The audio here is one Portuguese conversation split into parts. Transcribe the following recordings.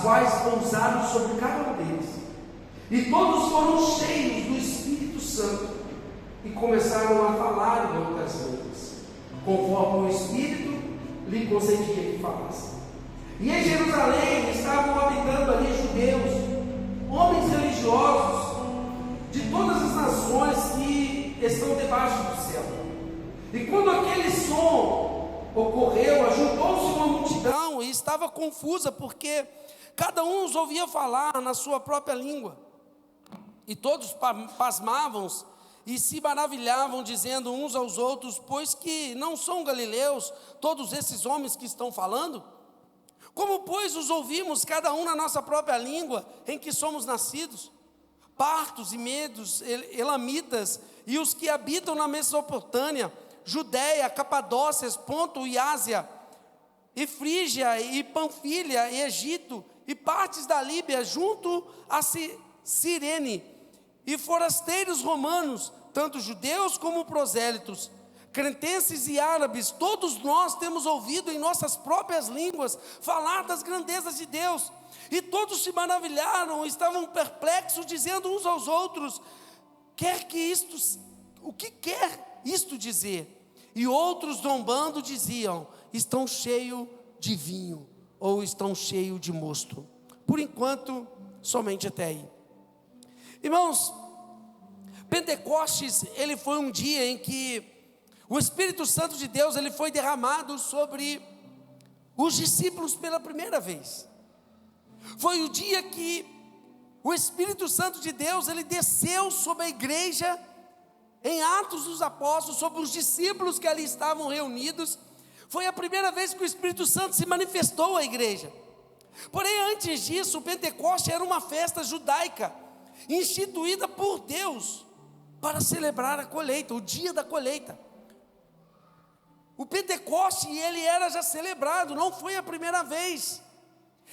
quais pousaram sobre cada um deles. E todos foram cheios do Espírito Santo e começaram a falar em outras línguas, conforme o Espírito lhe concedia que falasse. E em Jerusalém estavam habitando ali judeus, homens religiosos de todas as nações que estão debaixo do céu. E quando aquele som ocorreu, ajuntou-se uma multidão e estava confusa, porque cada um os ouvia falar na sua própria língua. E todos pasmavam e se maravilhavam, dizendo uns aos outros: pois que não são galileus todos esses homens que estão falando? Como, pois, os ouvimos cada um na nossa própria língua em que somos nascidos? Partos e medos, elamitas e os que habitam na Mesopotâmia, Judéia, Capadócia, Ponto e Ásia, e Frígia e Panfilha e Egito, e partes da Líbia junto a Cirene, e forasteiros romanos, tanto judeus como prosélitos, cretenses e árabes, todos nós temos ouvido em nossas próprias línguas falar das grandezas de Deus. E todos se maravilharam, estavam perplexos, dizendo uns aos outros: o que quer isto dizer? E outros, zombando, diziam: estão cheios de vinho, ou estão cheios de mosto. Por enquanto, somente até aí. Irmãos, Pentecostes, ele foi um dia em que o Espírito Santo de Deus, ele foi derramado sobre os discípulos pela primeira vez. Foi o dia que o Espírito Santo de Deus, ele desceu sobre a igreja, em Atos dos Apóstolos, sobre os discípulos que ali estavam reunidos. Foi a primeira vez que o Espírito Santo se manifestou à igreja. Porém, antes disso, o Pentecoste era uma festa judaica, instituída por Deus, para celebrar a colheita, o dia da colheita. O Pentecoste, ele era já celebrado, não foi a primeira vez.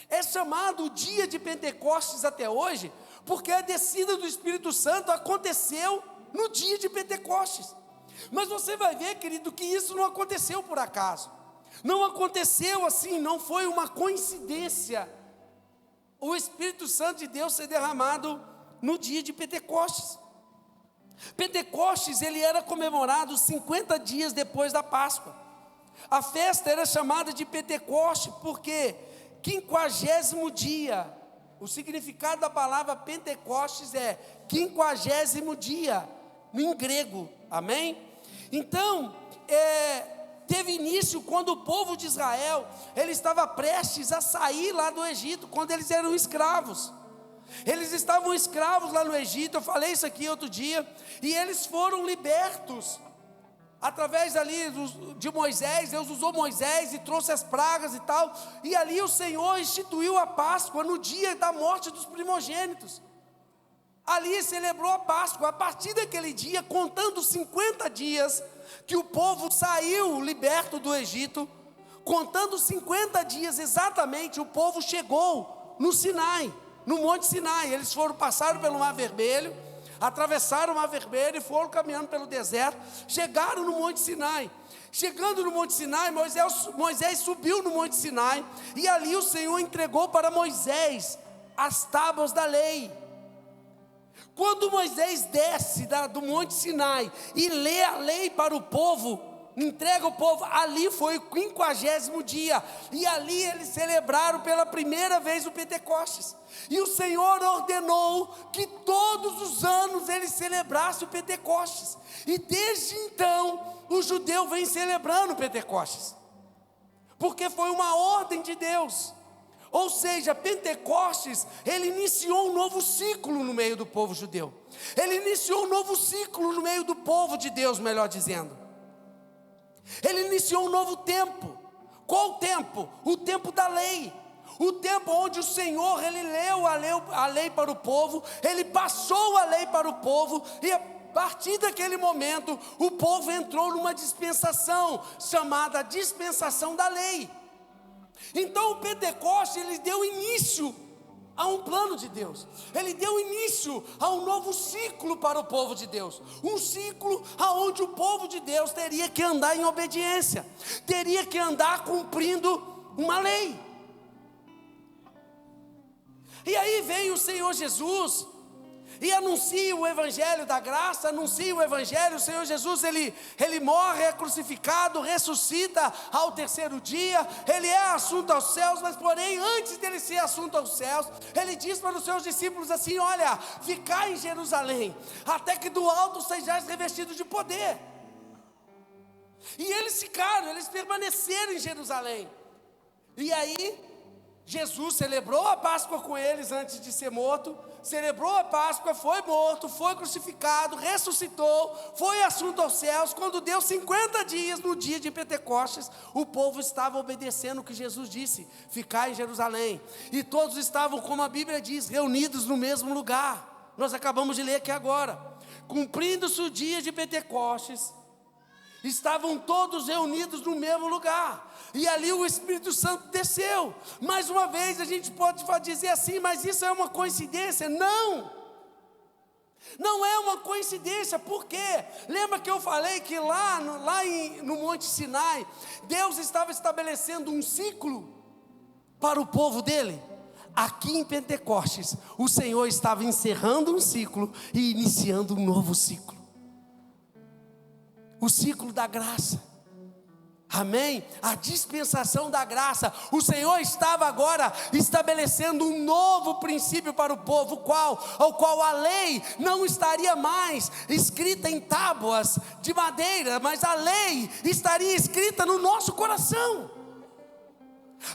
É chamado o dia de Pentecostes até hoje, porque a descida do Espírito Santo aconteceu no dia de Pentecostes. Mas você vai ver, querido, que isso não aconteceu por acaso. Não aconteceu assim, não foi uma coincidência o Espírito Santo de Deus ser derramado no dia de Pentecostes. Pentecostes, ele era comemorado 50 dias depois da Páscoa. A festa era chamada de Pentecoste porque 50º dia, o significado da palavra Pentecostes é 50º dia, em grego, amém? Então, teve início quando o povo de Israel, ele estava prestes a sair lá do Egito, quando eles eram escravos. Eles estavam escravos lá no Egito, eu falei isso aqui outro dia, e eles foram libertos, através ali de Moisés. Deus usou Moisés e trouxe as pragas e tal, e ali o Senhor instituiu a Páscoa no dia da morte dos primogênitos. Ali celebrou a Páscoa. A partir daquele dia, contando 50 dias que o povo saiu liberto do Egito, contando 50 dias exatamente, o povo chegou no Sinai, no Monte Sinai. Eles passaram pelo Mar Vermelho, atravessaram o Mar Vermelho e foram caminhando pelo deserto, chegaram no Monte Sinai. Chegando no Monte Sinai, Moisés subiu no Monte Sinai, e ali o Senhor entregou para Moisés as tábuas da lei. Quando Moisés desce do Monte Sinai e lê a lei para o povo, entrega o povo, ali foi o 50º dia, e ali eles celebraram pela primeira vez o Pentecostes. E o Senhor ordenou que todos os anos eles celebrassem o Pentecostes, e desde então o judeu vem celebrando o Pentecostes, porque foi uma ordem de Deus. Ou seja, Pentecostes, ele iniciou um novo ciclo no meio do povo judeu. Ele iniciou um novo ciclo no meio do povo de Deus, melhor dizendo. Ele iniciou um novo tempo. Qual o tempo? O tempo da lei. O tempo onde o Senhor, ele leu a lei para o povo, ele passou a lei para o povo, e a partir daquele momento, o povo entrou numa dispensação, chamada dispensação da lei. Então o Pentecoste, ele deu início a um plano de Deus. Ele deu início a um novo ciclo para o povo de Deus. Um ciclo onde o povo de Deus teria que andar em obediência, teria que andar cumprindo uma lei. E aí vem o Senhor Jesus e anuncia o evangelho da graça, anuncia o evangelho. O Senhor Jesus, ele morre, é crucificado, ressuscita ao terceiro dia, ele é assunto aos céus, mas porém, antes dele ser assunto aos céus, ele diz para os seus discípulos assim: olha, ficai em Jerusalém, até que do alto sejais revestidos de poder. E eles ficaram, eles permaneceram em Jerusalém. E aí, Jesus celebrou a Páscoa com eles antes de ser morto, celebrou a Páscoa, foi morto, foi crucificado, ressuscitou, foi assunto aos céus. Quando deu 50 dias, no dia de Pentecostes, o povo estava obedecendo o que Jesus disse: ficar em Jerusalém. E todos estavam, como a Bíblia diz, reunidos no mesmo lugar. Nós acabamos de ler aqui agora. Cumprindo-se o dia de Pentecostes, estavam todos reunidos no mesmo lugar, e ali o Espírito Santo desceu. Mais uma vez a gente pode dizer assim: mas isso é uma coincidência? Não, não é uma coincidência. Por quê? Lembra que eu falei que no Monte Sinai, Deus estava estabelecendo um ciclo para o povo dele? Aqui em Pentecostes, o Senhor estava encerrando um ciclo e iniciando um novo ciclo, o ciclo da graça. Amém? A dispensação da graça. O Senhor estava agora estabelecendo um novo princípio para o povo, ao qual a lei não estaria mais escrita em tábuas de madeira, mas a lei estaria escrita no nosso coração,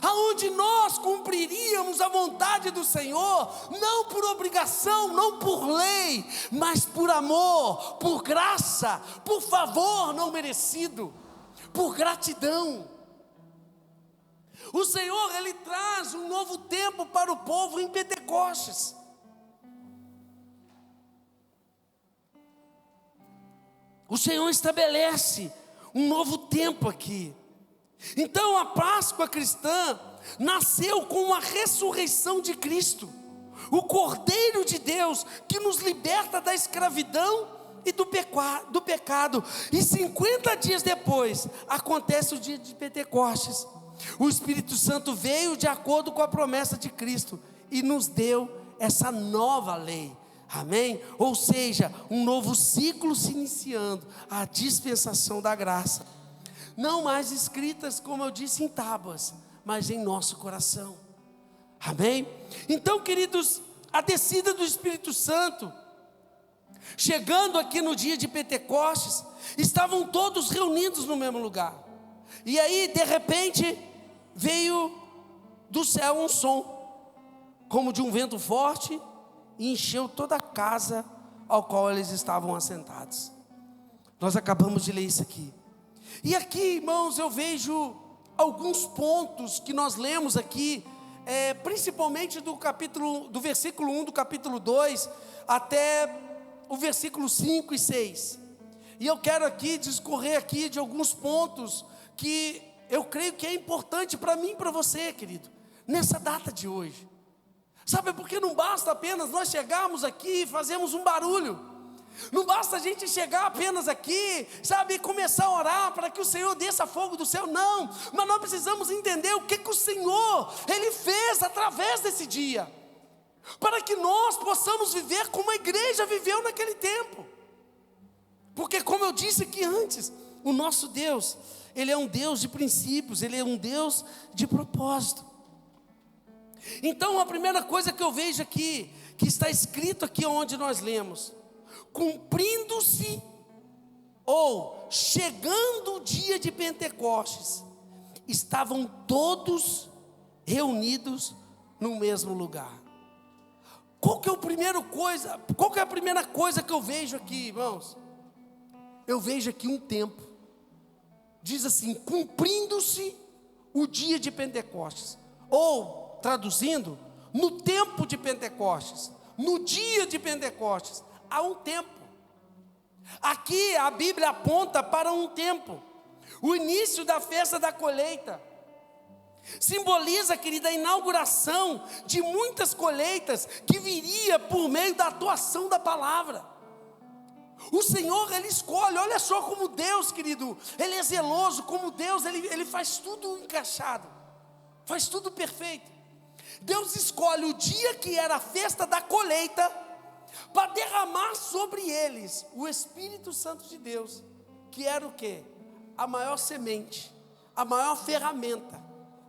aonde nós cumpriríamos a vontade do Senhor, não por obrigação, não por lei, mas por amor, por graça, por favor não merecido, por gratidão. O Senhor, ele traz um novo tempo para o povo em Pentecostes. O Senhor estabelece um novo tempo aqui. Então a Páscoa cristã nasceu com a ressurreição de Cristo, o Cordeiro de Deus, que nos liberta da escravidão e do pecado. E 50 dias depois, acontece o dia de Pentecostes. O Espírito Santo veio de acordo com a promessa de Cristo e nos deu essa nova lei. Amém? Ou seja, um novo ciclo se iniciando, a dispensação da graça. Não mais escritas, como eu disse, em tábuas, mas em nosso coração. Amém? Então, queridos, a descida do Espírito Santo, chegando aqui no dia de Pentecostes, estavam todos reunidos no mesmo lugar. E aí, de repente, veio do céu um som, como de um vento forte, e encheu toda a casa ao qual eles estavam assentados. Nós acabamos de ler isso aqui. E aqui, irmãos, eu vejo alguns pontos que nós lemos aqui, principalmente do versículo 1 do capítulo 2, até o versículo 5 e 6. E eu quero aqui discorrer aqui de alguns pontos que eu creio que é importante para mim e para você, querido, nessa data de hoje. Sabe, porque não basta apenas nós chegarmos aqui e fazermos um barulho. Não basta a gente chegar apenas aqui, sabe, e começar a orar para que o Senhor desça fogo do céu. Não, mas nós precisamos entender o que o Senhor, Ele fez através desse dia, para que nós possamos viver como a igreja viveu naquele tempo. Porque, como eu disse aqui antes, o nosso Deus, Ele é um Deus de princípios, Ele é um Deus de propósito. Então a primeira coisa que eu vejo aqui, que está escrito aqui onde nós lemos: cumprindo-se ou chegando o dia de Pentecostes, estavam todos reunidos no mesmo lugar. Qual que é a primeira coisa que eu vejo aqui, irmãos? Eu vejo aqui um tempo. Diz assim: cumprindo-se o dia de Pentecostes, ou traduzindo, no tempo de Pentecostes, no dia de Pentecostes, há um tempo. Aqui a Bíblia aponta para um tempo, o início da festa da colheita. Simboliza, querida, a inauguração de muitas colheitas que viria por meio da atuação da palavra. O Senhor, Ele escolhe. Olha só como Deus, querido, Ele é zeloso, como Deus, Ele faz tudo encaixado, faz tudo perfeito. Deus escolhe o dia que era a festa da colheita, para derramar sobre eles o Espírito Santo de Deus, que era o quê? A maior semente, a maior ferramenta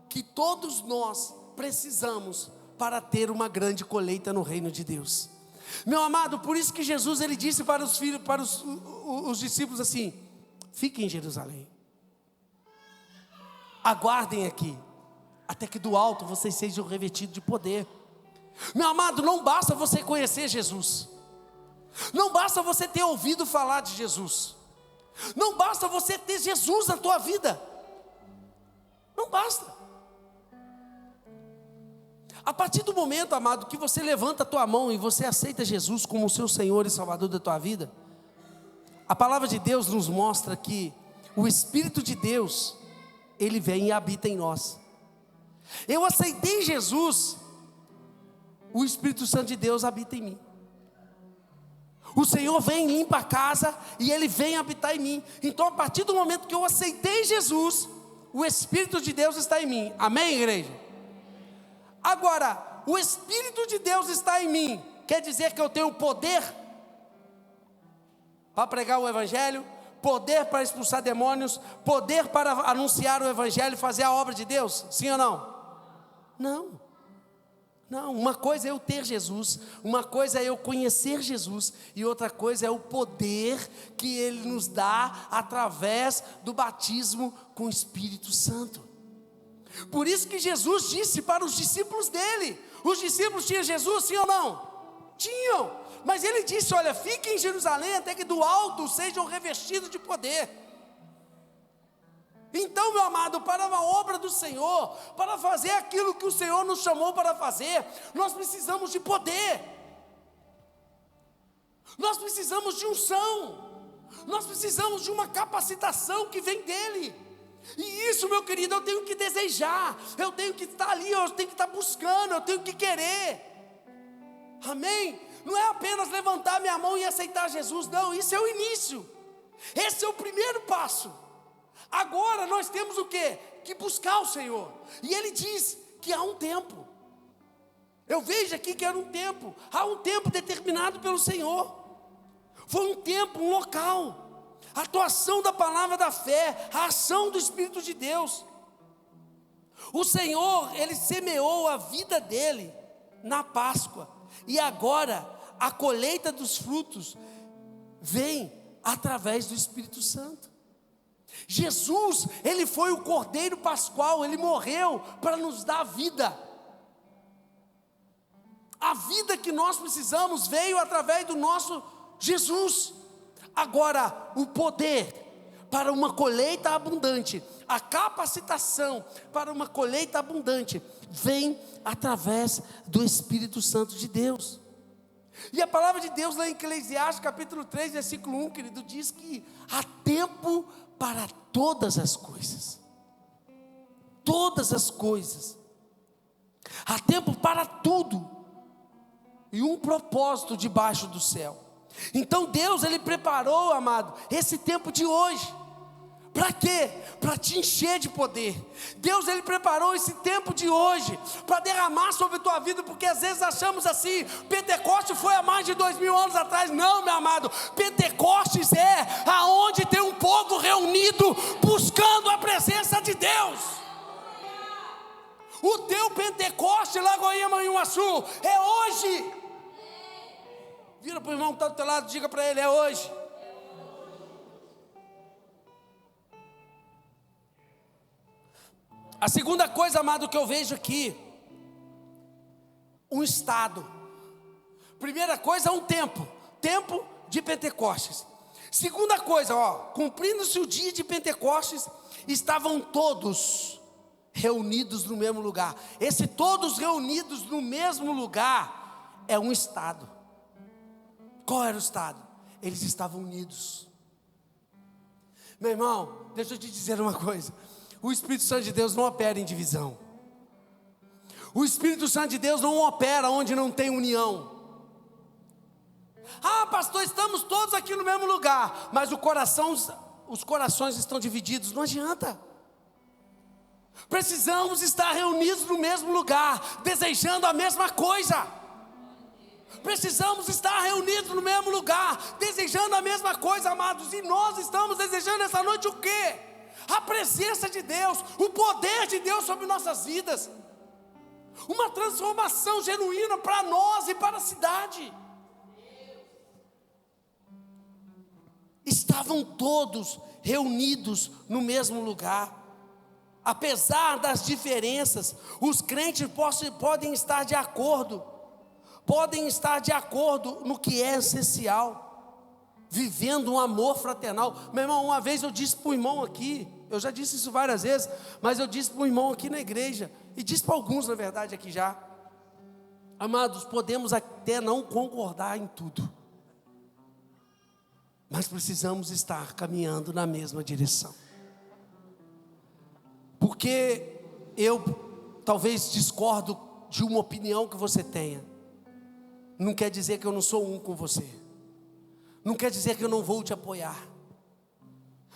que todos nós precisamos para ter uma grande colheita no reino de Deus. Meu amado, por isso que Jesus ele disse para os filhos, para os discípulos assim: fiquem em Jerusalém, aguardem aqui, até que do alto vocês sejam revestidos de poder. Meu amado, não basta você conhecer Jesus, não basta você ter ouvido falar de Jesus, não basta você ter Jesus na tua vida, não basta. A partir do momento, amado, que você levanta a tua mão e você aceita Jesus como o seu Senhor e Salvador da tua vida, a palavra de Deus nos mostra que o Espírito de Deus, ele vem e habita em nós. Eu aceitei Jesus, o Espírito Santo de Deus habita em mim. O Senhor vem, limpa a casa e Ele vem habitar em mim. Então, a partir do momento que eu aceitei Jesus, o Espírito de Deus está em mim. Amém, igreja? Agora, o Espírito de Deus está em mim, quer dizer que eu tenho poder para pregar o Evangelho, poder para expulsar demônios, poder para anunciar o Evangelho e fazer a obra de Deus? Sim ou não? Não. Não, uma coisa é eu ter Jesus, uma coisa é eu conhecer Jesus, e outra coisa é o poder que Ele nos dá através do batismo com o Espírito Santo. Por isso que Jesus disse para os discípulos dele: os discípulos tinham Jesus, sim ou não? Tinham, mas Ele disse: olha, fiquem em Jerusalém até que do alto sejam revestidos de poder. Então, meu amado, para uma obra do Senhor, para fazer aquilo que o Senhor nos chamou para fazer, nós precisamos de poder, nós precisamos de unção, nós precisamos de uma capacitação que vem dEle. E isso, meu querido, eu tenho que desejar, eu tenho que estar ali, eu tenho que estar buscando, eu tenho que querer. Amém? Não é apenas levantar minha mão e aceitar Jesus, não, isso é o início, esse é o primeiro passo. Agora nós temos o quê? Que buscar o Senhor. E Ele diz que há um tempo. Eu vejo aqui que era um tempo. Há um tempo determinado pelo Senhor. Foi um tempo, um local. A atuação da palavra da fé, a ação do Espírito de Deus. O Senhor, Ele semeou a vida dEle na Páscoa. E agora a colheita dos frutos vem através do Espírito Santo. Jesus, Ele foi o Cordeiro Pascual, Ele morreu para nos dar vida. A vida que nós precisamos veio através do nosso Jesus. Agora, o poder para uma colheita abundante, a capacitação para uma colheita abundante, vem através do Espírito Santo de Deus. E a palavra de Deus lá em Eclesiastes capítulo 3, versículo 1, querido, diz que há tempo para todas as coisas. Todas as coisas. Há tempo para tudo. E um propósito debaixo do céu. Então Deus, Ele preparou, amado, esse tempo de hoje. Para quê? Para te encher de poder. Deus, Ele preparou esse tempo de hoje para derramar sobre a tua vida, porque às vezes achamos assim: Pentecostes foi há mais de 2000 anos atrás. Não, meu amado, Pentecostes é aonde tem um povo reunido buscando a presença de Deus. O teu Pentecostes, Lagoinha Manhuaçu, é hoje. Vira para o irmão que está do teu lado, diga para ele: é hoje. A segunda coisa, amado, que eu vejo aqui, um estado. Primeira coisa, um tempo de Pentecostes. Segunda coisa, cumprindo-se o dia de Pentecostes, estavam todos reunidos no mesmo lugar. Esse todos reunidos no mesmo lugar é um estado. Qual era o estado? Eles estavam unidos. Meu irmão, deixa eu te dizer uma coisa. O Espírito Santo de Deus não opera em divisão. O Espírito Santo de Deus não opera onde não tem união. Ah, pastor, estamos todos aqui no mesmo lugar, mas os corações estão divididos. Não adianta. Precisamos estar reunidos no mesmo lugar, desejando a mesma coisa. Precisamos estar reunidos no mesmo lugar, desejando a mesma coisa, amados. E nós estamos desejando essa noite o quê? A presença de Deus, o poder de Deus sobre nossas vidas. Uma transformação genuína para nós e para a cidade. Estavam todos reunidos no mesmo lugar. Apesar das diferenças, os crentes podem estar de acordo. Podem estar de acordo no que é essencial. Vivendo um amor fraternal. Meu irmão, uma vez eu disse para o irmão aqui, eu já disse isso várias vezes, mas eu disse para o irmão aqui na igreja, e disse para alguns na verdade aqui já. Amados, podemos até não concordar em tudo, mas precisamos estar caminhando na mesma direção. Porque eu talvez discordo de uma opinião que você tenha, não quer dizer que eu não sou um com você, não quer dizer que eu não vou te apoiar.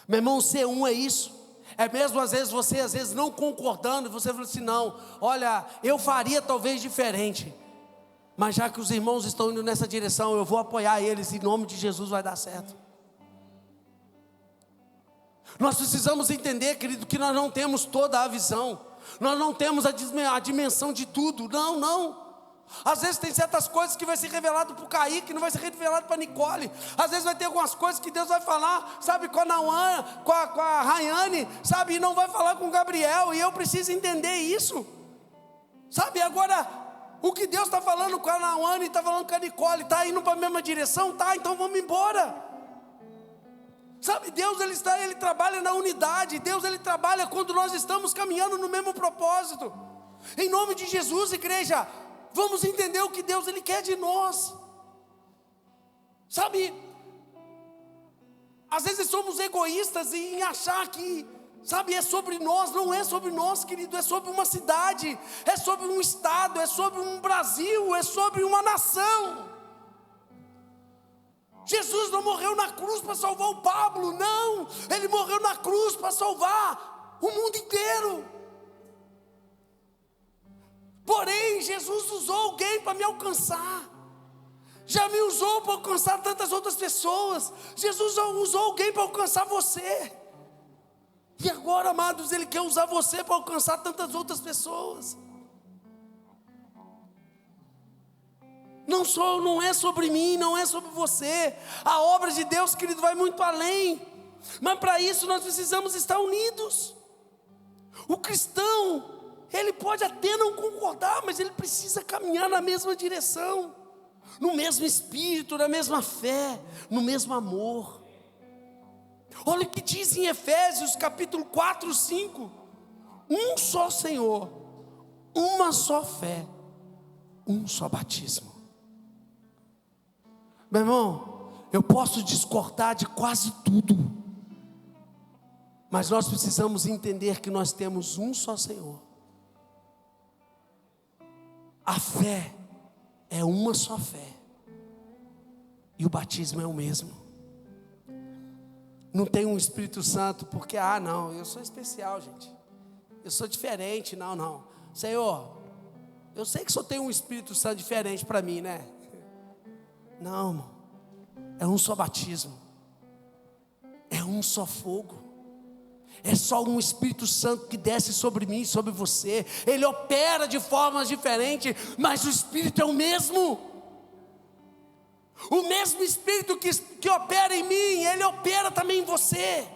Meu irmão, ser um é isso. É mesmo às vezes você não concordando, você fala assim, não, olha, eu faria talvez diferente, mas já que os irmãos estão indo nessa direção, eu vou apoiar eles, em nome de Jesus vai dar certo. Nós precisamos entender, querido, que nós não temos toda a visão, nós não temos a dimensão de tudo, não. Às vezes tem certas coisas que vai ser revelado para o Kaique, não vai ser revelado para a Nicole. Às vezes vai ter algumas coisas que Deus vai falar, sabe, com a Nauã, com a Rayane, sabe, e não vai falar com o Gabriel, e eu preciso entender isso, sabe. Agora, o que Deus está falando com a Nauã e está falando com a Nicole, está indo para a mesma direção? Tá, então vamos embora. Sabe, Deus ele trabalha na unidade. Deus ele trabalha quando nós estamos caminhando no mesmo propósito. Em nome de Jesus, igreja, vamos entender o que Deus ele quer de nós. Sabe, às vezes somos egoístas em achar que, sabe, é sobre nós. Não é sobre nós, querido, é sobre uma cidade, é sobre um estado, é sobre um Brasil, é sobre uma nação. Jesus não morreu na cruz para salvar o Pablo, não. Ele morreu na cruz para salvar o mundo inteiro. Porém, Jesus usou alguém para me alcançar. Já me usou para alcançar tantas outras pessoas. Jesus usou alguém para alcançar você. E agora, amados, Ele quer usar você para alcançar tantas outras pessoas. Não é sobre mim, não é sobre você. A obra de Deus, querido, vai muito além. Mas para isso nós precisamos estar unidos. O cristão, ele pode até não concordar, mas ele precisa caminhar na mesma direção, no mesmo espírito, na mesma fé, no mesmo amor. Olha o que diz em Efésios capítulo 4, 5. Um só Senhor, uma só fé, um só batismo. Meu irmão, eu posso discordar de quase tudo, mas nós precisamos entender que nós temos um só Senhor. A fé é uma só fé, e o batismo é o mesmo. Não tem um Espírito Santo porque, não, eu sou especial, gente, eu sou diferente. Não, Senhor, eu sei que só tem um Espírito Santo diferente para mim, né? Não, irmão, é um só batismo, é um só fogo, é só um Espírito Santo que desce sobre mim e sobre você. Ele opera de formas diferentes, mas o Espírito é o mesmo. O mesmo Espírito que opera em mim, Ele opera também em você.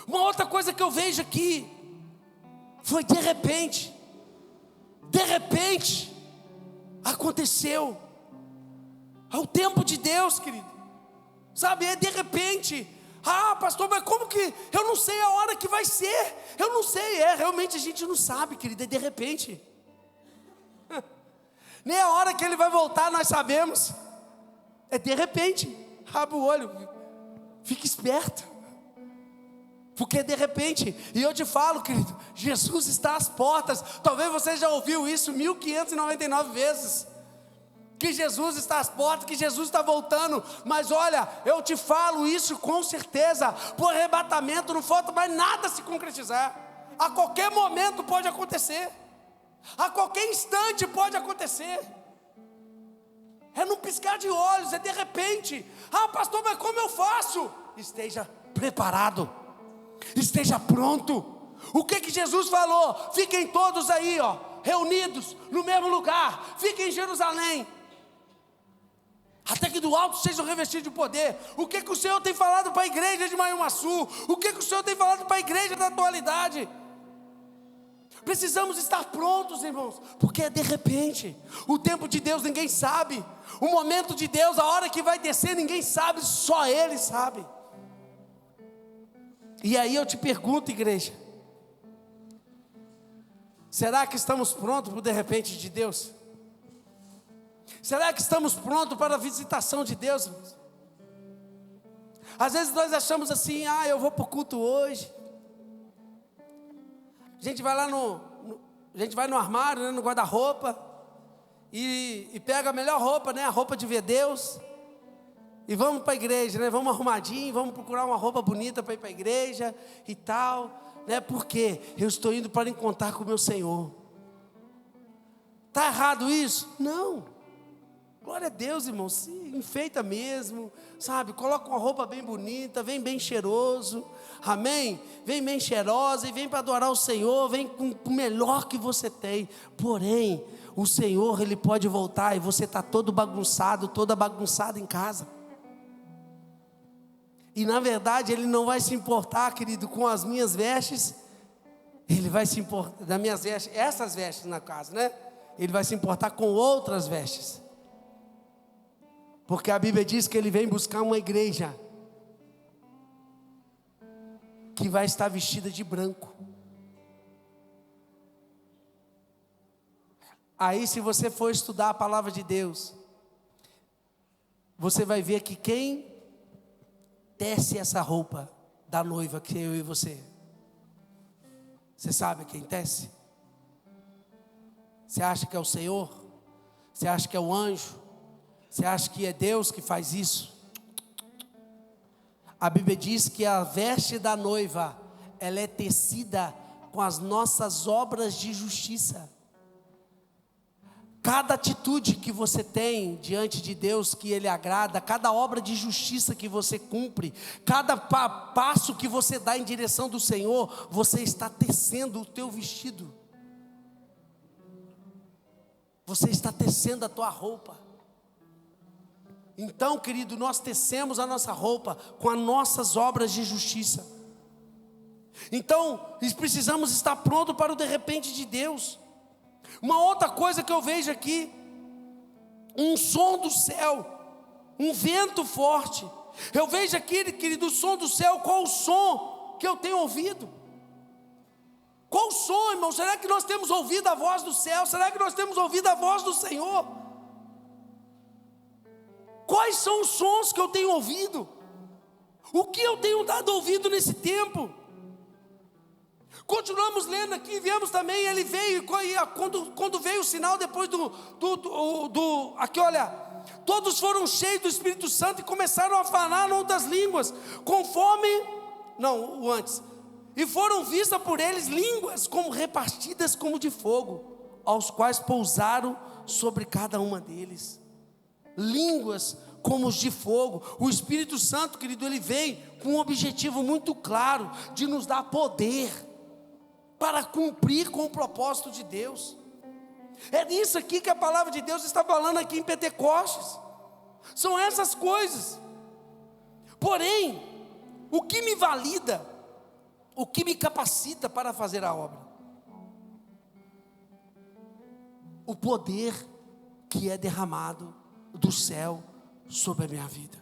Uma outra coisa que eu vejo aqui foi de repente aconteceu. Ao tempo de Deus, querido, sabe, é de repente. Pastor, mas como que, eu não sei a hora que vai ser, eu não sei, realmente a gente não sabe, querido, é de repente. Nem a hora que Ele vai voltar nós sabemos, é de repente. Abre o olho, fique esperto, porque é de repente. E eu te falo, querido, Jesus está às portas. Talvez você já ouviu isso 1599 vezes. que Jesus está às portas, que Jesus está voltando. Mas olha, eu te falo isso com certeza, por arrebatamento não falta mais nada se concretizar. A qualquer momento pode acontecer, a qualquer instante pode acontecer. É num piscar de olhos, é de repente. Ah, pastor, mas como eu faço? Esteja preparado, esteja pronto. O que Jesus falou? Fiquem todos aí, ó, reunidos no mesmo lugar, fiquem em Jerusalém, até que do alto sejam revestidos de poder. O que o Senhor tem falado para a igreja de Maiumaçu? O que o Senhor tem falado para a igreja da atualidade? Precisamos estar prontos, irmãos, porque é de repente. O tempo de Deus ninguém sabe, o momento de Deus, a hora que vai descer ninguém sabe, só Ele sabe. E aí eu te pergunto, igreja, será que estamos prontos para o de repente de Deus? Será que estamos prontos para a visitação de Deus, irmãos? Às vezes nós achamos assim, eu vou para o culto hoje. A gente vai lá a gente vai no armário, né, no guarda-roupa, e pega a melhor roupa, né, a roupa de ver Deus, e vamos para a igreja, né, vamos arrumadinho, vamos procurar uma roupa bonita para ir para a igreja e tal, né, porque eu estou indo para encontrar com o meu Senhor. Está errado isso? Não. Glória a Deus, irmão, se enfeita mesmo, sabe, coloca uma roupa bem bonita, vem bem cheiroso, amém? Vem bem cheirosa e vem para adorar o Senhor, vem com o melhor que você tem. Porém, o Senhor, Ele pode voltar e você está todo bagunçado, toda bagunçada em casa. E na verdade Ele não vai se importar, querido, com as minhas vestes. Ele vai se importar, das minhas vestes, essas vestes na casa, né? Ele vai se importar com outras vestes. Porque a Bíblia diz que Ele vem buscar uma igreja que vai estar vestida de branco. Aí, se você for estudar a palavra de Deus, você vai ver que quem tece essa roupa da noiva, que é eu e você sabe quem tece? Você acha que é o Senhor? Você acha que é o anjo? Você acha que é Deus que faz isso? A Bíblia diz que a veste da noiva, ela é tecida com as nossas obras de justiça. Cada atitude que você tem diante de Deus que Ele agrada, cada obra de justiça que você cumpre, cada passo que você dá em direção do Senhor, você está tecendo o teu vestido. Você está tecendo a tua roupa. Então, querido, nós tecemos a nossa roupa com as nossas obras de justiça. Então, precisamos estar prontos para o de repente de Deus. Uma outra coisa que eu vejo aqui, um som do céu, um vento forte. Eu vejo aqui, querido, o som do céu. Qual o som que eu tenho ouvido? Qual o som, irmão? Será que nós temos ouvido a voz do céu? Será que nós temos ouvido a voz do Senhor? Quais são os sons que eu tenho ouvido? O que eu tenho dado ouvido nesse tempo? Continuamos lendo aqui, vemos também, ele veio, quando veio o sinal depois aqui olha, todos foram cheios do Espírito Santo e começaram a falar em outras línguas, e foram vistas por eles línguas como repartidas como de fogo, aos quais pousaram sobre cada uma deles. Línguas como os de fogo. O Espírito Santo, querido, ele vem com um objetivo muito claro, de nos dar poder, para cumprir com o propósito de Deus. É nisso aqui que a palavra de Deus está falando aqui em Pentecostes. São essas coisas. Porém, o que me valida, o que me capacita para fazer a obra? O poder que é derramado do céu sobre a minha vida.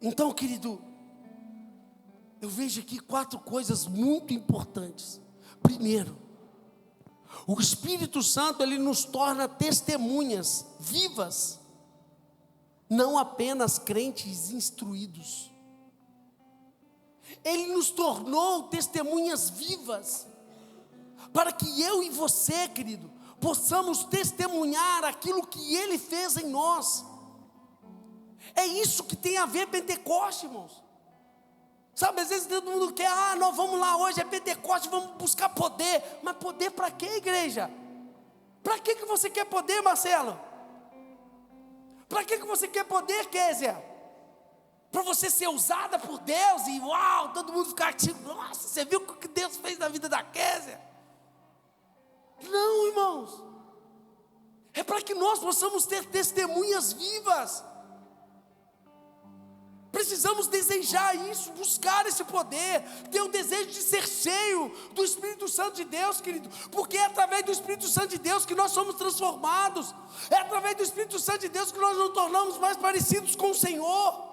Então, querido, eu vejo aqui 4 coisas muito importantes. Primeiro, o Espírito Santo, ele nos torna testemunhas vivas, não apenas crentes instruídos. Ele nos tornou testemunhas vivas, para que eu e você, querido, possamos testemunhar aquilo que Ele fez em nós. É isso que tem a ver Pentecoste, irmãos. Sabe, às vezes todo mundo quer, nós vamos lá, hoje é Pentecoste, vamos buscar poder. Mas poder para quê, igreja? Para que você quer poder, Marcelo? Para que você quer poder, Kézia? Para você ser usada por Deus e uau, todo mundo ficar tipo, nossa, você viu o que Deus fez na vida da Kézia? Não, irmãos. É para que nós possamos ter testemunhas vivas. Precisamos desejar isso, buscar esse poder, ter o desejo de ser cheio do Espírito Santo de Deus, querido, porque é através do Espírito Santo de Deus que nós somos transformados, é através do Espírito Santo de Deus que nós nos tornamos mais parecidos com o Senhor.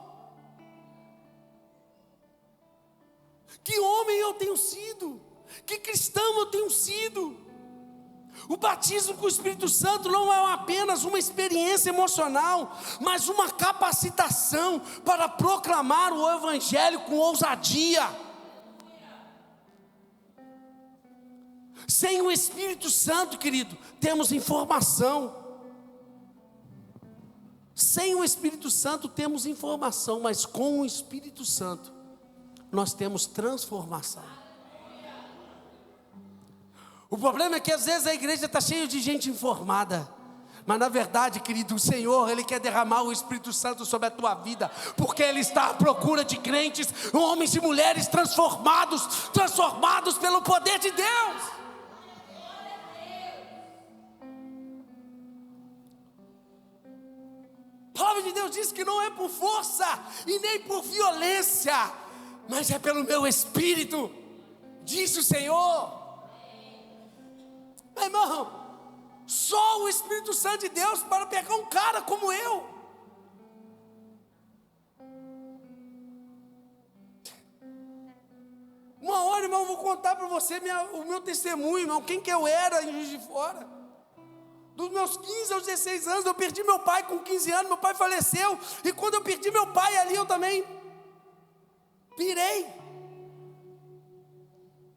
Que homem eu tenho sido, que cristão eu tenho sido. O batismo com o Espírito Santo não é apenas uma experiência emocional, mas uma capacitação para proclamar o Evangelho com ousadia. Sem o Espírito Santo, querido, temos informação. Sem o Espírito Santo temos informação, mas com o Espírito Santo nós temos transformação. O problema é que às vezes a igreja está cheia de gente informada, mas na verdade, querido, o Senhor, Ele quer derramar o Espírito Santo sobre a tua vida, porque Ele está à procura de crentes, homens e mulheres transformados pelo poder de Deus. A palavra de Deus diz que não é por força e nem por violência, mas é pelo meu Espírito, disse o Senhor. Meu irmão, só o Espírito Santo de Deus para pegar um cara como eu. Uma hora, irmão, eu vou contar para você o meu testemunho, irmão, quem que eu era em Juiz de Fora. Dos meus 15 aos 16 anos, eu perdi meu pai com 15 anos, meu pai faleceu. E quando eu perdi meu pai ali, eu também pirei.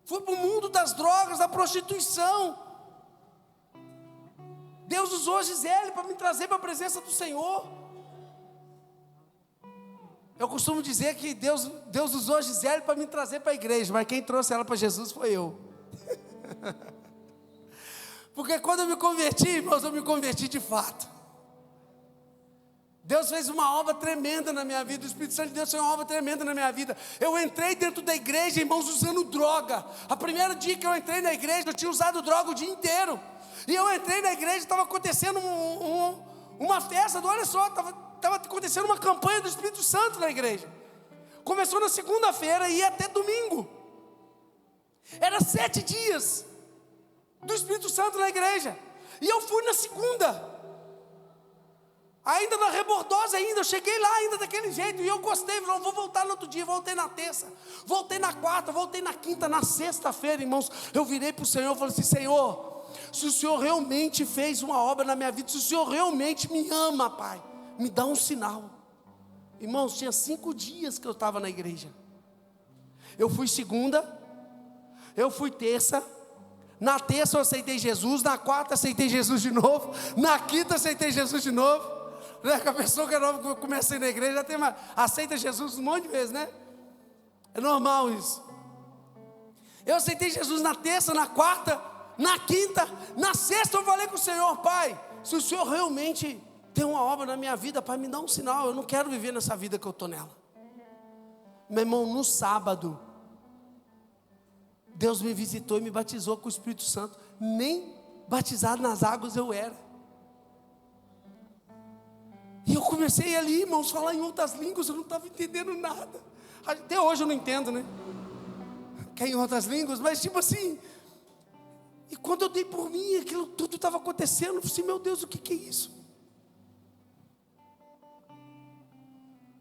Fui para o mundo das drogas, da prostituição. Deus usou a Gisele para me trazer para a presença do Senhor. Eu costumo dizer que Deus usou a Gisele para me trazer para a igreja, mas quem trouxe ela para Jesus foi eu. Porque quando eu me converti, irmãos, eu me converti de fato. Deus fez uma obra tremenda na minha vida, o Espírito Santo de Deus fez uma obra tremenda na minha vida. Eu entrei dentro da igreja, irmãos, usando droga. A primeira dia que eu entrei na igreja, eu tinha usado droga o dia inteiro. E eu entrei na igreja, estava acontecendo uma festa, olha só, estava acontecendo uma campanha do Espírito Santo na igreja. Começou na segunda-feira e ia até domingo. Era 7 dias do Espírito Santo na igreja. E eu fui na segunda. Ainda na rebordosa eu cheguei lá ainda daquele jeito. E eu gostei, não vou voltar no outro dia. Voltei na terça, voltei na quarta, voltei na quinta. Na sexta-feira, irmãos, eu virei para o Senhor e falei assim: Senhor, se o Senhor realmente fez uma obra na minha vida, se o Senhor realmente me ama, Pai, me dá um sinal. Irmãos, tinha 5 dias que eu estava na igreja. Eu fui segunda, eu fui terça. Na terça eu aceitei Jesus, na quarta aceitei Jesus de novo, na quinta aceitei Jesus de novo. Né? Com a pessoa que é nova, que eu comecei na igreja, já tem aceita Jesus um monte de vezes, né? É normal isso. Eu aceitei Jesus na terça, na quarta, na quinta, na sexta eu falei com o Senhor: Pai, se o Senhor realmente tem uma obra na minha vida, Pai, me dá um sinal, eu não quero viver nessa vida que eu estou nela. Meu irmão, no sábado, Deus me visitou e me batizou com o Espírito Santo. Nem batizado nas águas eu era. E eu comecei ali, irmãos, falar em outras línguas, eu não estava entendendo nada. Até hoje eu não entendo, né? Que é em outras línguas, mas tipo assim. E quando eu dei por mim, aquilo tudo estava acontecendo. Eu falei assim: meu Deus, o que é isso?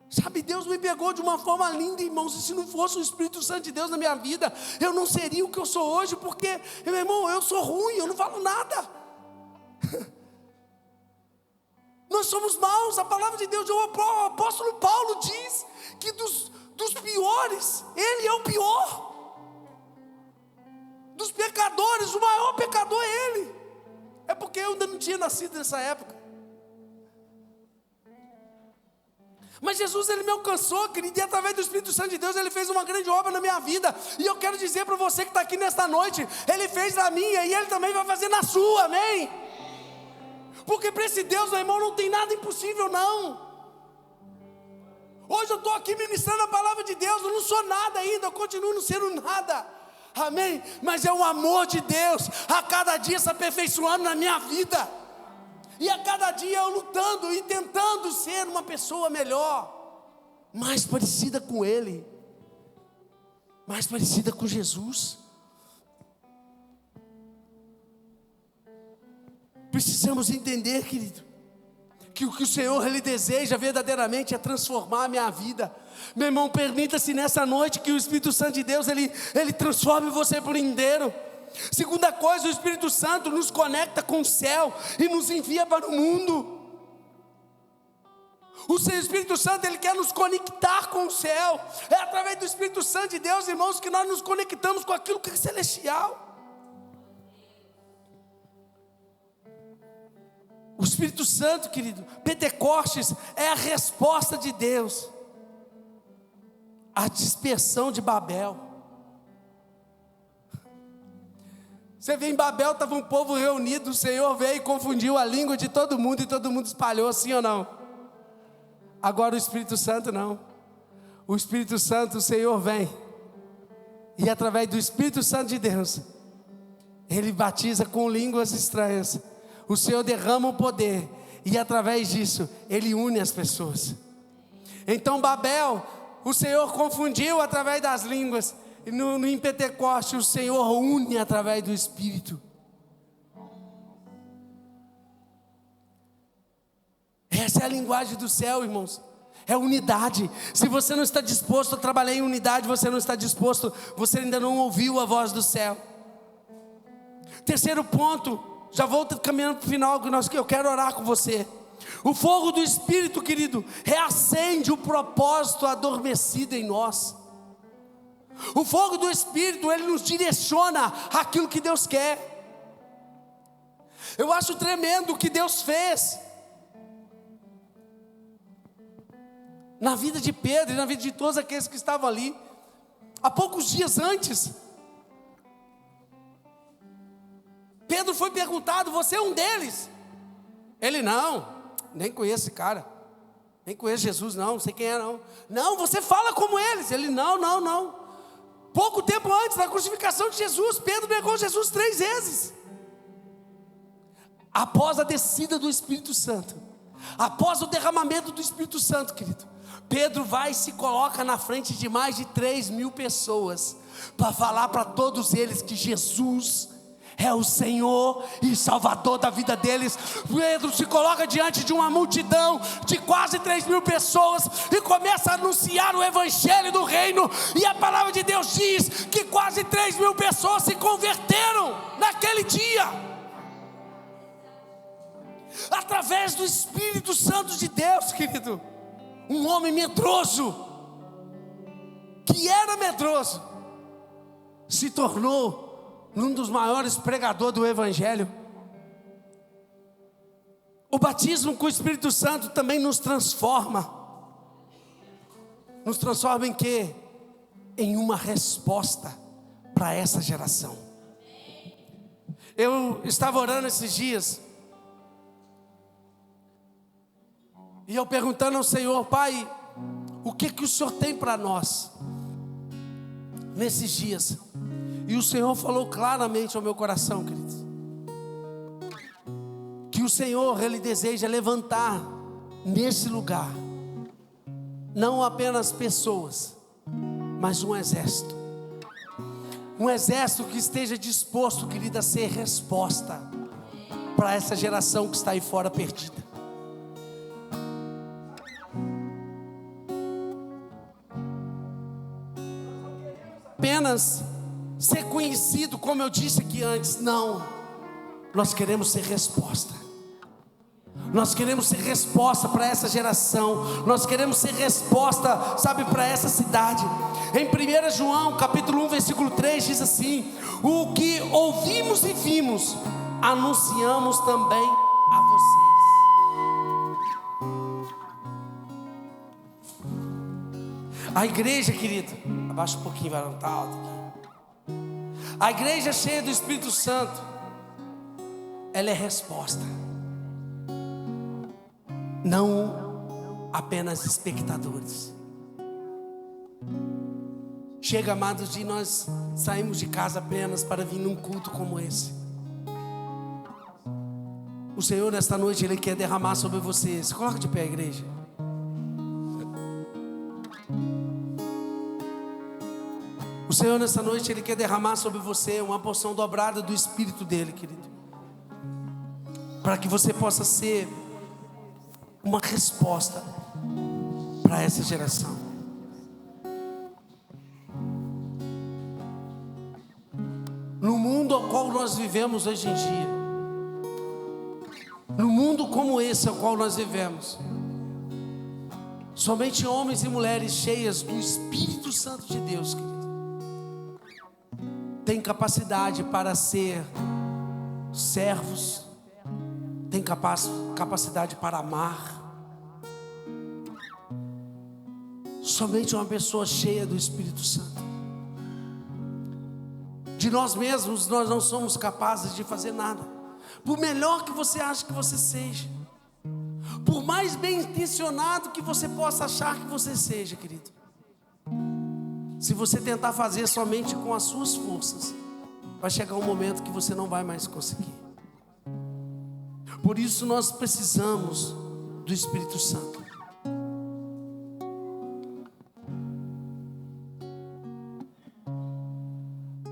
Sabe, Deus me pegou de uma forma linda, irmãos. E se não fosse o Espírito Santo de Deus na minha vida, eu não seria o que eu sou hoje. Porque, meu irmão, eu sou ruim, eu não falo nada. Nós somos maus. A palavra de Deus, o apóstolo Paulo diz que dos piores, ele é o pior. Dos pecadores, o maior pecador é ele. É porque eu ainda não tinha nascido nessa época. Mas Jesus, Ele me alcançou, querido, e através do Espírito Santo de Deus, Ele fez uma grande obra na minha vida. E eu quero dizer para você que está aqui nesta noite, Ele fez na minha e Ele também vai fazer na sua, amém? Porque para esse Deus, meu irmão, não tem nada impossível, não. Hoje eu estou aqui ministrando a palavra de Deus, eu não sou nada ainda, eu continuo não sendo nada, amém? Mas é o amor de Deus, a cada dia se aperfeiçoando na minha vida. E a cada dia eu lutando e tentando ser uma pessoa melhor, mais parecida com Ele, mais parecida com Jesus. Precisamos entender, querido, que o que o Senhor Ele deseja verdadeiramente é transformar a minha vida. Meu irmão, permita-se nessa noite que o Espírito Santo de Deus Ele transforme você por inteiro. Segunda coisa, o Espírito Santo nos conecta com o céu e nos envia para o mundo. O Espírito Santo, Ele quer nos conectar com o céu. É através do Espírito Santo de Deus, irmãos, que nós nos conectamos com aquilo que é celestial. O Espírito Santo, querido, Pentecostes é a resposta de Deus à dispersão de Babel. Você vê, em Babel estava um povo reunido, o Senhor veio e confundiu a língua de todo mundo, e todo mundo espalhou, sim ou não? Agora o Espírito Santo não. O Espírito Santo, o Senhor vem, e através do Espírito Santo de Deus, Ele batiza com línguas estranhas. O Senhor derrama o poder, e através disso, Ele une as pessoas. Então Babel, o Senhor confundiu através das línguas, e em Pentecoste o Senhor une através do Espírito. Essa é a linguagem do céu, irmãos. É unidade. Se você não está disposto a trabalhar em unidade, você não está disposto, você ainda não ouviu a voz do céu. Terceiro ponto, já vou caminhando para o final, que eu quero orar com você. O fogo do Espírito, querido, reacende o propósito adormecido em nós. O fogo do Espírito, ele nos direciona aquilo que Deus quer. Eu acho tremendo o que Deus fez na vida de Pedro e na vida de todos aqueles que estavam ali. Há poucos dias antes, Pedro foi perguntado: você é um deles? Ele: não, nem conheço esse cara, nem conheço Jesus, não sei quem é não. Não, você fala como eles. Ele: não. Pouco tempo antes da crucificação de Jesus, Pedro negou Jesus 3 vezes. Após a descida do Espírito Santo, após o derramamento do Espírito Santo, querido, Pedro vai e se coloca na frente de mais de 3.000 pessoas, para falar para todos eles que Jesus é o Senhor e Salvador da vida deles. Pedro se coloca diante de uma multidão de quase 3.000 pessoas e começa a anunciar o Evangelho do Reino. E a palavra de Deus diz que quase 3.000 pessoas se converteram naquele dia, através do Espírito Santo de Deus, querido. Um homem medroso, que era medroso, se tornou um dos maiores pregadores do Evangelho. O batismo com o Espírito Santo também nos transforma. Nos transforma em quê? Em uma resposta para essa geração. Eu estava orando esses dias, e eu perguntando ao Senhor: Pai, o que o Senhor tem para nós nesses dias? E o Senhor falou claramente ao meu coração, queridos, que o Senhor, Ele deseja levantar nesse lugar, não apenas pessoas, mas um exército. Um exército que esteja disposto, querido, a ser resposta para essa geração que está aí fora perdida. Apenas ser conhecido, como eu disse aqui antes, não. Nós queremos ser resposta. Nós queremos ser resposta para essa geração. Nós queremos ser resposta, sabe, para essa cidade. Em 1 João capítulo 1 versículo 3 diz assim: o que ouvimos e ouvimos, anunciamos também a vocês. A igreja, querido, abaixa um pouquinho, vai, não está alto aqui. A igreja cheia do Espírito Santo, ela é resposta, não apenas espectadores. Chega, amados, de nós saímos de casa apenas para vir num culto como esse. O Senhor, nesta noite, Ele quer derramar sobre vocês. Coloca de pé, a igreja. O Senhor, nesta noite, Ele quer derramar sobre você uma porção dobrada do Espírito dEle, querido, para que você possa ser uma resposta para essa geração. No mundo ao qual nós vivemos hoje em dia, no mundo como esse ao qual nós vivemos, somente homens e mulheres cheias do Espírito Santo de Deus, querido, tem capacidade para ser servos, tem capacidade para amar. Somente uma pessoa cheia do Espírito Santo. De nós mesmos, nós não somos capazes de fazer nada. Por melhor que você ache que você seja, por mais bem intencionado que você possa achar que você seja, querido, se você tentar fazer somente com as suas forças, vai chegar um momento que você não vai mais conseguir. Por isso nós precisamos do Espírito Santo.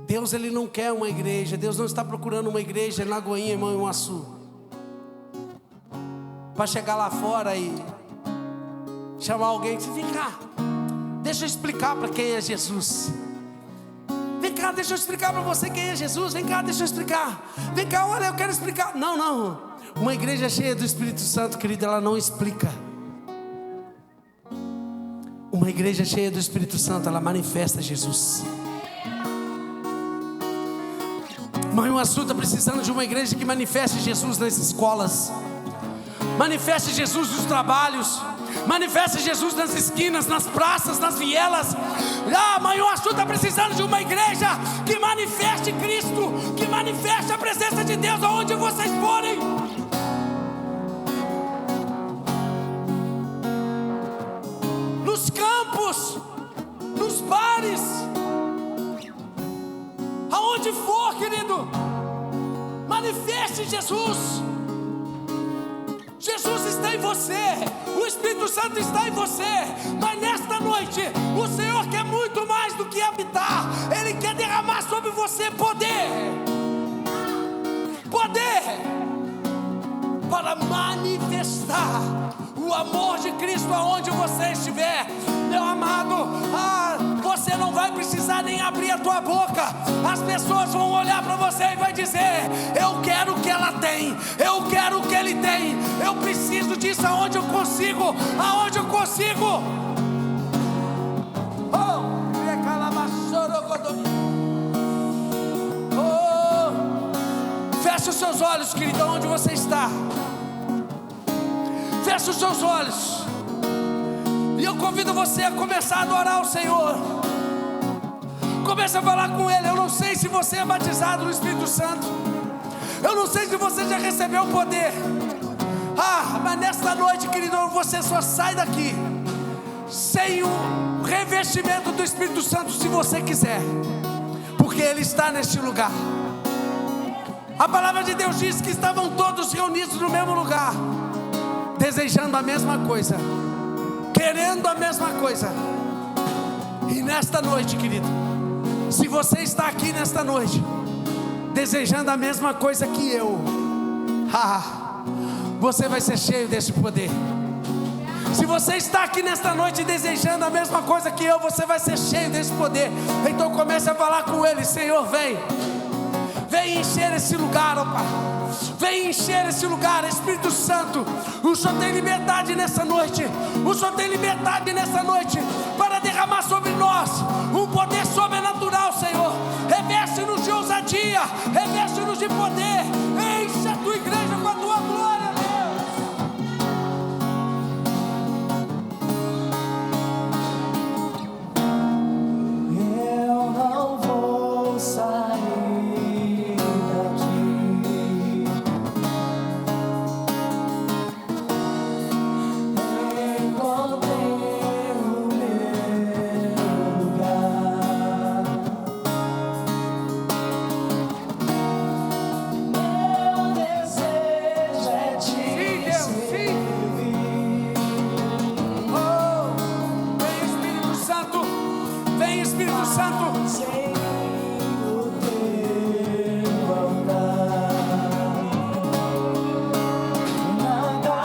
Deus, Ele não quer uma igreja. Deus não está procurando uma igreja em Lagoinha, em Manhuaçu, para chegar lá fora e chamar alguém e dizer: vem cá, deixa eu explicar para quem é Jesus. Vem cá, deixa eu explicar para você quem é Jesus. Vem cá, deixa eu explicar. Vem cá, olha, eu quero explicar. Não, não. Uma igreja cheia do Espírito Santo, querido, ela não explica. Uma igreja cheia do Espírito Santo, ela manifesta Jesus. Manhuaçu está precisando de uma igreja que manifeste Jesus nas escolas, manifeste Jesus nos trabalhos, manifeste Jesus nas esquinas, nas praças, nas vielas. Manhuaçu está precisando de uma igreja que manifeste Cristo, que manifeste a presença de Deus aonde vocês forem. Nos campos, nos bares, aonde for, querido, manifeste Jesus. Jesus está em você, o Espírito Santo está em você, mas nesta noite o Senhor quer muito mais do que habitar. Ele quer derramar sobre você poder para manifestar o amor de Cristo aonde você estiver. Meu amado, você não vai precisar nem abrir a tua boca. As pessoas vão olhar para você e vai dizer: eu quero o que ela tem, eu quero o que ele tem, eu preciso disso aonde eu consigo. Feche os seus olhos, querido, onde você está. Feche os seus olhos. E eu convido você a começar a adorar o Senhor. Comece a falar com Ele. Eu não sei se você é batizado no Espírito Santo, eu não sei se você já recebeu o poder. Mas nesta noite, querido, você só sai daqui sem o revestimento do Espírito Santo, se você quiser, porque Ele está neste lugar. A palavra de Deus diz que estavam todos reunidos no mesmo lugar, desejando a mesma coisa, querendo a mesma coisa. E nesta noite, querido, se você está aqui nesta noite desejando a mesma coisa que eu, você vai ser cheio desse poder. Se você está aqui nesta noite desejando a mesma coisa que eu, você vai ser cheio desse poder. Então comece a falar com Ele: Senhor, vem encher esse lugar, ó Pai. Vem encher esse lugar, Espírito Santo. O Senhor tem liberdade nessa noite. O Senhor tem liberdade nessa noite para derramar sobre nós um poder sobrenatural, Senhor. Reveste-nos de ousadia, reveste-nos de poder. poder. Enche a tua igreja com a tua glória, Deus. Eu não vou sair daqui encontrei o meu lugar. Meu desejo é te servir. Oh, vem Espírito Santo, vem Espírito Santo. Sem o teu andar, nada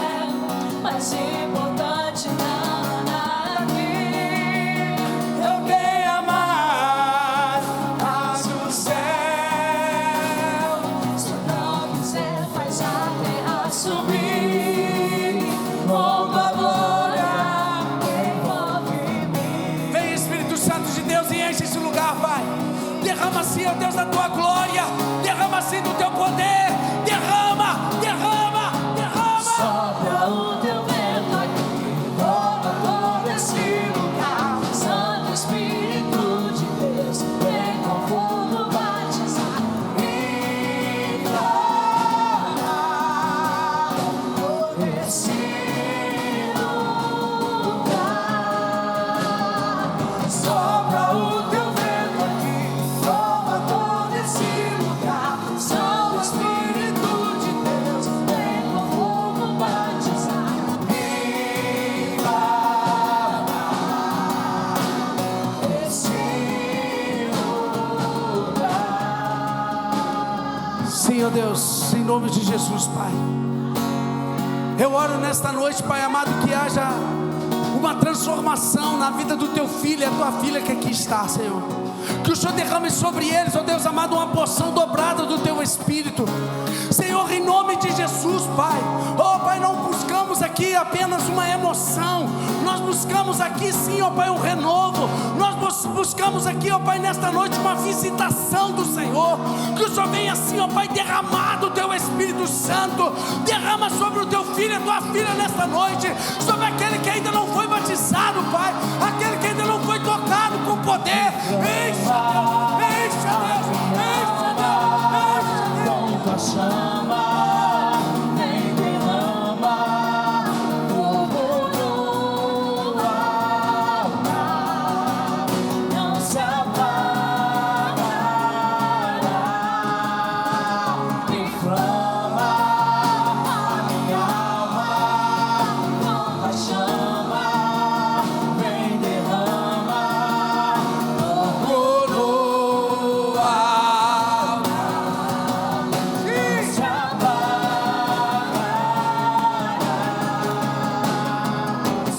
é mais importante na vida. Eu venho amar do céu. Se não quiser, faz a terra subir. Com tua glória envolve mim. Vem Espírito Santo de Deus e enche esse lugar, Pai. Derrama assim, ó Deus, da tua glória. Derrama assim do teu poder. Derrama, derrama, derrama. Sopra o teu vento aqui, toma todo esse lugar. Santo Espírito de Deus, vem com fogo batizar. Entra todo esse lugar. Sopra o teu vento aqui, toma todo esse lugar. Santo Espírito de Deus, vem com fogo batizar. Sim, ó Deus, em nome de Jesus, Pai. Eu oro nesta noite, Pai amado, que haja uma transformação na vida do teu filho e a tua filha que aqui está, Senhor. Que o Senhor derrame sobre eles, ó Deus amado, uma porção dobrada do teu Espírito. Senhor, em nome de Jesus, Pai. Oh, Pai, não buscamos aqui apenas uma emoção. Nós buscamos aqui, sim, ó Pai, um renovo. Nós buscamos aqui, ó Pai, nesta noite uma visitação do Senhor. Que o Senhor venha assim, ó Pai, derramar do teu Espírito Santo. Derrama sobre o teu filho e a tua filha nesta noite. Sobre aquele que ainda não foi batizado, Pai. Aquele que ainda não foi tocado com poder. Enche, Deus, enche, Deus, enche, Deus, enche, Deus. Com tua chama, vem derrama fogo no altar, não se apagará. Inflama a minha alma, com tua chama, vem derrama fogo No altar. se apagará.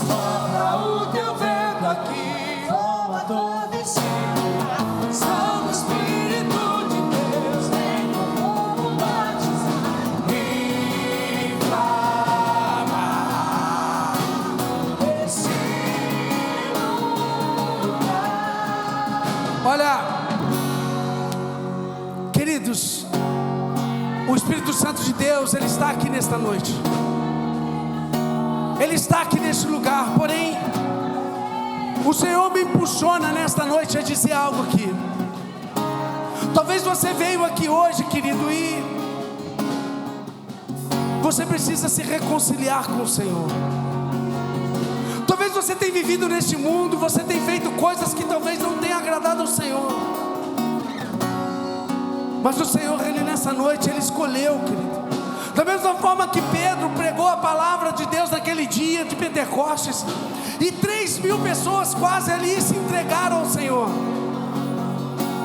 Sopra o teu vento aqui, toma todo esse lugar. Santo Espírito de Deus, vem com fogo batizar. Inflama esse lugar. Olha, queridos, o Espírito Santo de Deus, Ele está aqui nesta noite. Ele está aqui neste lugar. Porém, o Senhor me impulsiona nesta noite a dizer algo aqui. Talvez você veio aqui hoje, querido, e você precisa se reconciliar com o Senhor. Talvez você tenha vivido neste mundo, você tem feito coisas que talvez não tenham agradado ao Senhor. Mas o Senhor, Ele nessa noite, Ele escolheu, querido. Da mesma forma que Pedro pregou a palavra de Deus naquele dia de Pentecostes, e 3.000 pessoas quase ali se entregaram ao Senhor.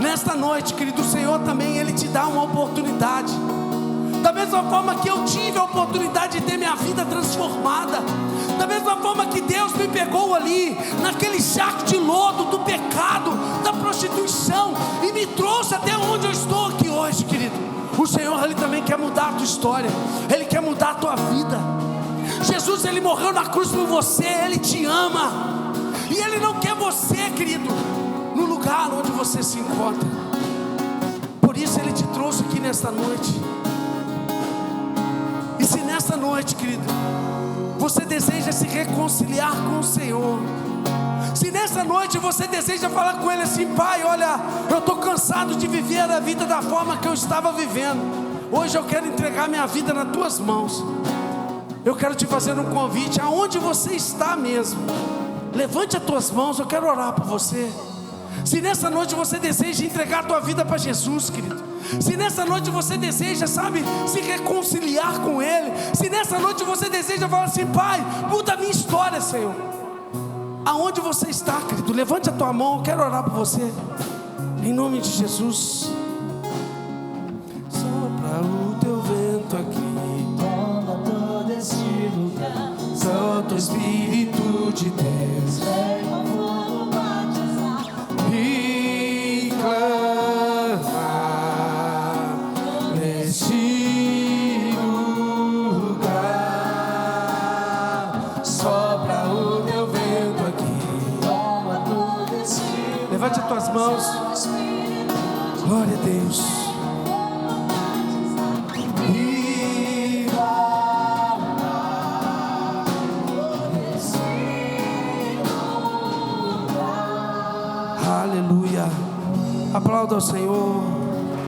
Nesta noite, querido, o Senhor também, Ele te dá uma oportunidade. Da mesma forma que eu tive a oportunidade de ter minha vida transformada, da mesma forma que Deus me pegou ali, naquele saco de lodo do pecado, da prostituição, e me trouxe até onde eu estou aqui hoje, querido. O Senhor, Ele também quer mudar a tua história. Ele quer mudar a tua vida. Jesus, Ele morreu na cruz por você. Ele te ama. E Ele não quer você, querido, no lugar onde você se encontra. Por isso Ele nesta noite. E se nesta noite, querido, você deseja se reconciliar com o Senhor, se nessa noite você deseja falar com Ele assim: Pai, olha, eu estou cansado de viver a vida da forma que eu estava vivendo, hoje eu quero entregar minha vida nas Tuas mãos. Eu quero te fazer um convite, aonde você está mesmo, levante as tuas mãos, eu quero orar por você. Se nessa noite você deseja entregar a tua vida para Jesus, querido, se nessa noite você deseja, sabe, se reconciliar com Ele, se nessa noite você deseja falar assim: Pai, muda a minha história, Senhor. Aonde você está, querido, levante a tua mão, eu quero orar por você, em nome de Jesus. Sopra o teu vento aqui, toma todo esse lugar. Santo Espírito de Deus, Vem com fogo batizar. e clama neste lugar. Sopra o teu vento aqui. Toma todo esse lugar. Levante as tuas mãos. Santo Espírito de Glória a Deus. E clama nesse lugar. Aleluia. Aplauda ao Senhor.